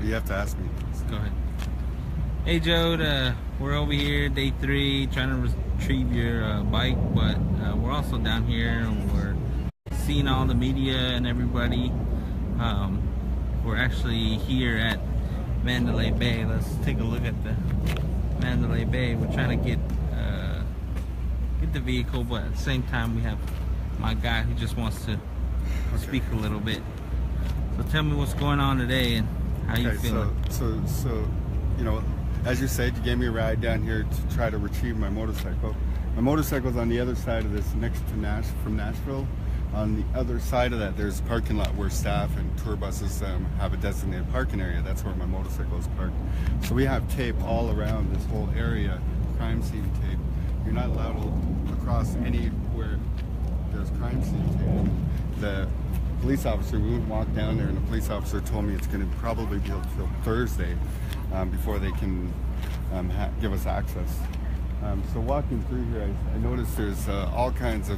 You have to ask me. Go ahead. Hey Joe, we're over here, day 3, trying to retrieve your bike, but we're also down here and we're seeing all the media and everybody. We're actually here at Mandalay Bay. Let's take a look at the Mandalay Bay. We're trying to get the vehicle, but at the same time we have my guy who just wants to speak a little bit. So tell me what's going on today and how you feeling. So you know, as you said, you gave me a ride down here to try to retrieve my motorcycle. My motorcycle's on the other side of this, next to from Nashville. On the other side of that, there's a parking lot where staff and tour buses have a designated parking area. That's where my motorcycle is parked. So we have tape all around this whole area, crime scene tape. You're not allowed to cross anywhere there's crime scene tape. The police officer, we walked down there and the police officer told me it's going to probably be until Thursday before they can give us access. So walking through here, I noticed there's all kinds of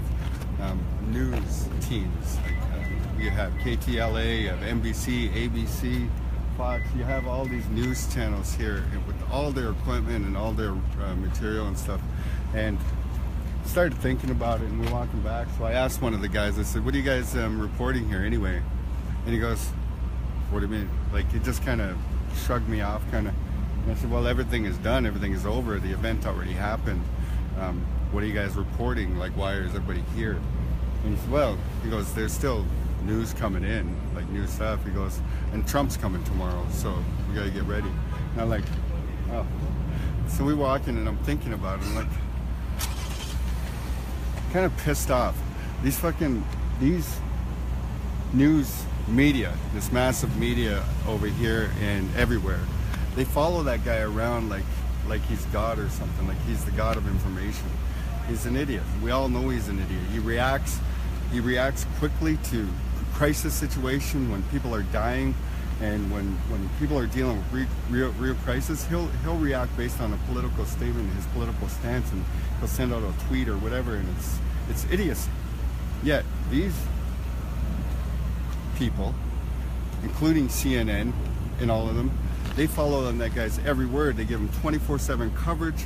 news teams. Like, you have KTLA, you have NBC, ABC, Fox. You have all these news channels here with all their equipment and all their material and stuff. And started thinking about it, and we're walking back. So I asked one of the guys, I said, what are you guys reporting here anyway? And he goes, what do you mean? Like, he just kind of shrugged me off, kind of. And I said, well, everything is done, everything is over, the event already happened. What are you guys reporting? Like, why is everybody here? And he said, well, he goes, there's still news coming in, like new stuff. He goes, and Trump's coming tomorrow, so we gotta get ready. And I'm like, oh. So we walk in and I'm thinking about it, I'm like, kind of pissed off. These news media, this massive media over here and everywhere, they follow that guy around like he's God or something, like he's the God of information. He's an idiot. We all know he's an idiot. He reacts quickly to crisis situation when people are dying, and when people are dealing with real crisis, he'll react based on a political statement, his political stance, and he'll send out a tweet or whatever, and it's idiocy. Yet these people, including CNN and all of them, they follow on that guy's every word. They give him 24/7 coverage,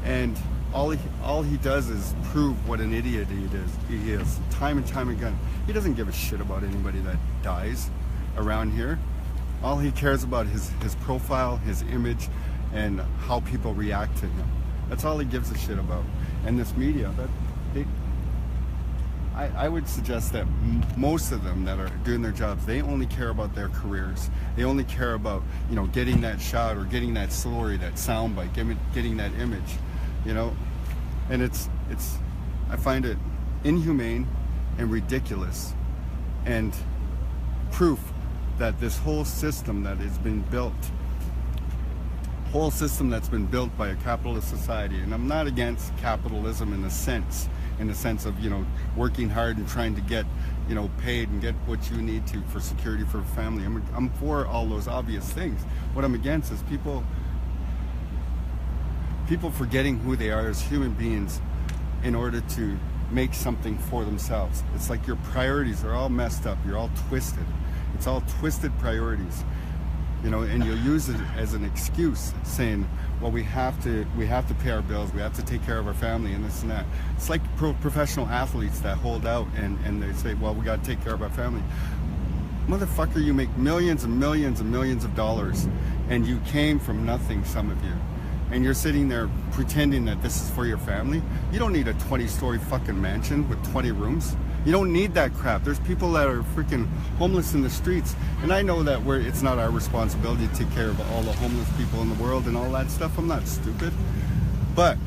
and all he does is prove what an idiot he is, time and time again. He doesn't give a shit about anybody that dies around here. All he cares about is his profile, his image, and how people react to him. That's all he gives a shit about. And this media, I would suggest that most of them that are doing their jobs, they only care about their careers. They only care about, you know, getting that shot or getting that story, that soundbite, getting that image, you know. And I find it inhumane and ridiculous, and proof that this whole system that has been built, that's been built by a capitalist society. And I'm not against capitalism in the sense of, you know, working hard and trying to get, you know, paid and get what you need to for security for family. I'm for all those obvious things. What I'm against is people forgetting who they are as human beings in order to make something for themselves. It's like your priorities are all messed up. You're all twisted. It's all twisted priorities, you know, and you'll use it as an excuse, saying, well, we have to pay our bills, we have to take care of our family, and this and that. It's like professional athletes that hold out and they say, well, we got to take care of our family. Motherfucker, you make millions and millions and millions of dollars, and you came from nothing, some of you. And you're sitting there pretending that this is for your family. You don't need a 20-story fucking mansion with 20 rooms. You don't need that crap. There's people that are freaking homeless in the streets. And I know that it's not our responsibility to take care of all the homeless people in the world and all that stuff. I'm not stupid. But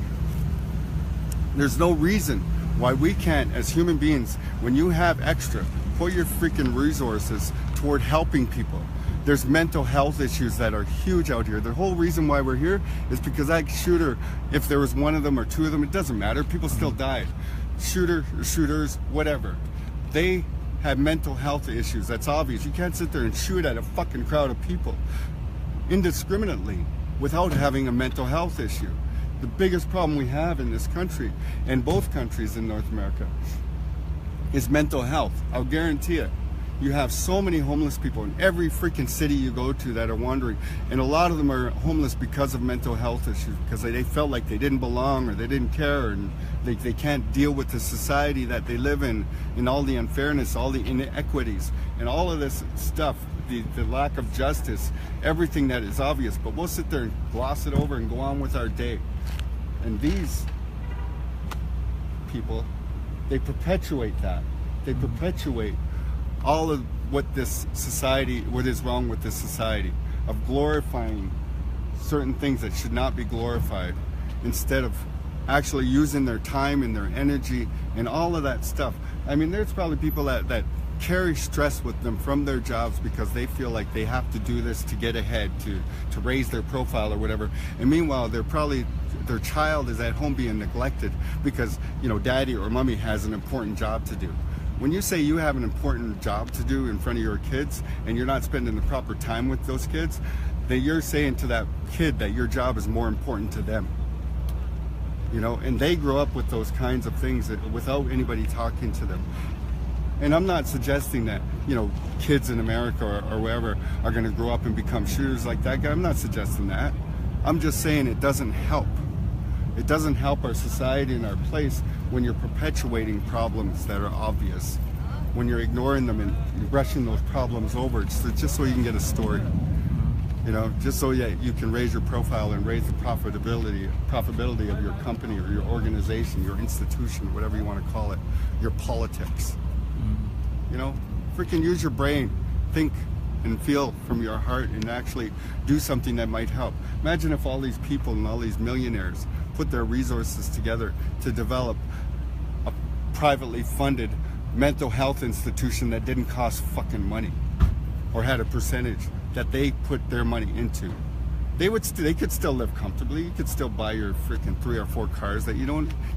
there's no reason why we can't, as human beings, when you have extra, put your freaking resources toward helping people. There's mental health issues that are huge out here. The whole reason why we're here is because that shooter, if there was one of them or two of them, it doesn't matter. People still died. Shooters, whatever. They have mental health issues. That's obvious. You can't sit there and shoot at a fucking crowd of people indiscriminately without having a mental health issue. The biggest problem we have in this country, and both countries in North America, is mental health. I'll guarantee it. You have so many homeless people in every freaking city you go to that are wandering, and a lot of them are homeless because of mental health issues, because they felt like they didn't belong or they didn't care, and they can't deal with the society that they live in, and all the unfairness, all the inequities, and all of this stuff, the lack of justice, everything that is obvious. But we'll sit there and gloss it over and go on with our day. And these people, they perpetuate that. They perpetuate all of what is wrong with this society, of glorifying certain things that should not be glorified, instead of actually using their time and their energy and all of that stuff. I mean, there's probably people that carry stress with them from their jobs because they feel like they have to do this to get ahead, to raise their profile or whatever. And meanwhile, their child is at home being neglected because, you know, daddy or mommy has an important job to do. When you say you have an important job to do in front of your kids and you're not spending the proper time with those kids, then you're saying to that kid that your job is more important to them. You know, and they grow up with those kinds of things without anybody talking to them. And I'm not suggesting that, you know, kids in America or wherever are going to grow up and become shooters like that guy. I'm not suggesting that. I'm just saying it doesn't help. It doesn't help our society and our place when you're perpetuating problems that are obvious, when you're ignoring them and you're brushing those problems over just so you can get a story. You know, just so you can raise your profile and raise the profitability of your company or your organization, your institution, whatever you want to call it, your politics. You know, freaking use your brain, think and feel from your heart, and actually do something that might help. Imagine if all these people and all these millionaires put their resources together to develop a privately funded mental health institution that didn't cost fucking money, or had a percentage that they put their money into. They could still live comfortably. You could still buy your freaking 3 or 4 cars that you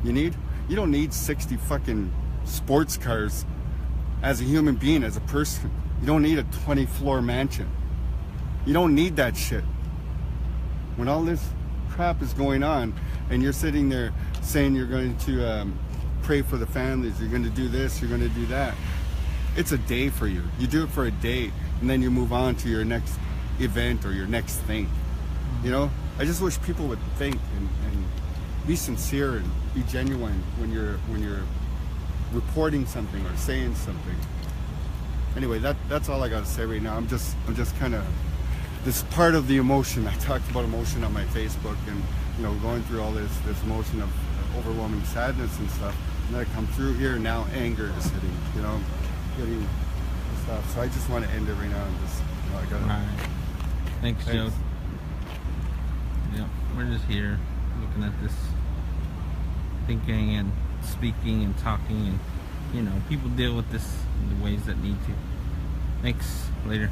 need. You don't need 60 fucking sports cars as a human being, as a person. You don't need a 20-floor mansion. You don't need that shit. When all this crap is going on and you're sitting there saying you're going to pray for the families, you're going to do this, you're going to do that, it's a day for you. You do it for a day, and then you move on to your next event or your next thing. You know, I just wish people would think and be sincere and be genuine when you're reporting something or saying something. Anyway, that's all I got to say right now. I'm just kind of, this part of the emotion. I talked about emotion on my Facebook, and, you know, going through all this emotion of overwhelming sadness and stuff. And then I come through here, now anger is hitting, you know, getting stuff. So I just want to end it right now. And just, you know, I got to. Right. Thanks, Joe. Yeah, we're just here looking at this, thinking and speaking and talking, and, you know, people deal with this in the ways that need to. Thanks. Later.